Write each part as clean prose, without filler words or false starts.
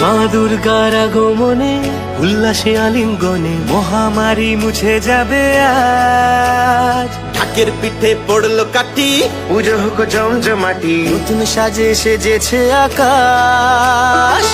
মা দুর্গার আগমনে উল্লাসে আলিঙ্গনে মহামারী মুছে যাবে আজ। ঢাকের পিঠে পড়লো কাঠি, পুজো হোক জমজমাটি, নতুন সাজে সেজেছে আকাশ।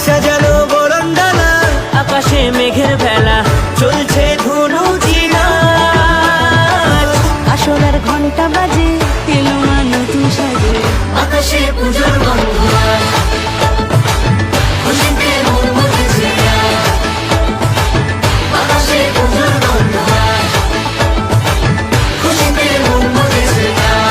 সাজানো বরণডালা, আকাশে মেঘের ভেলা, চলছে ধুনুচি নাচ। আসলার ঘন্টা বাজে, এলো মা নতুন সাজে, আকাশে পুজোর গন্ধ আজ, খুশিতে মন মতেছে আজ। আকাশে পুজোর গন্ধ আজ, খুশিতে মন মতেছে আজ।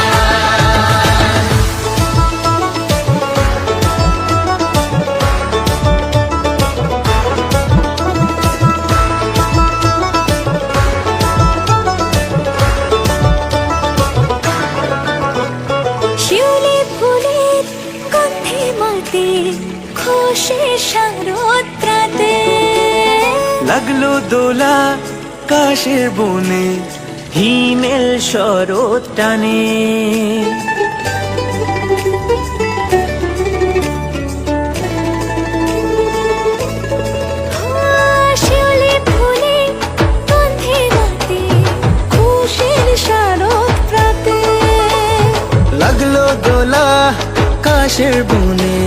শিউলি ফুলের গন্ধে মাতে, খুশির শারদ প্রাতে। লাগলো দোলা কাশের বনে, হিমেল শরৎ টানে। শিউলি ফুলের গন্ধে মাতে, খুশির শারদ প্রাতে। লাগলো দোলা কাশের বনে,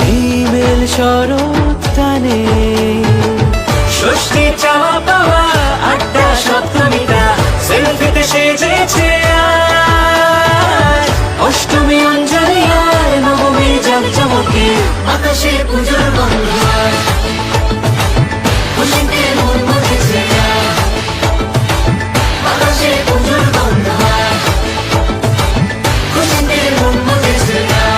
হিমেল শরৎ টানে। ষষ্ঠী চাওয়া পাওয়া আড্ডা সপ্তমীটা, সেলফিতে সেজেছে আজ। অষ্টমী অঞ্জলি আর নবমী জাঁকজমকে, আকাশে পুজোর গন্ধ আজ, খুশিতে মন মজেছে আজ। আকাশে পুজোর গন্ধ আজ, খুশিতে মন মজেছে আজ।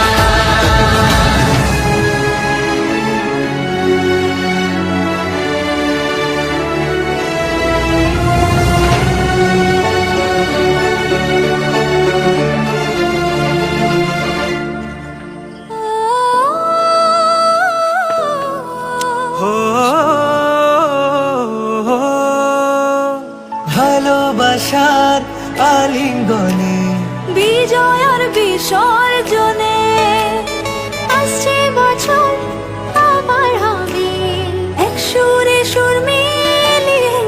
ভালোবাসার আলিঙ্গনে, বিজয় আর বিসর্জনে, আসছে বছর আবার হবে এক সুরে সুর মিলিয়ে।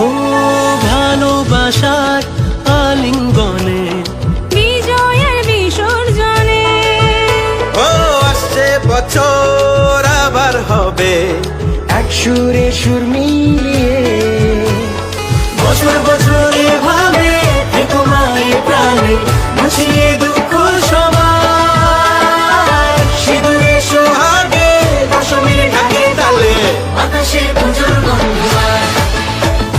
ও ভালোবাসার আলিঙ্গনে, বিজয় আর বিসর্জনে, ও আসছে বছর আবার হবে এক সুরে সুর মিলিয়ে।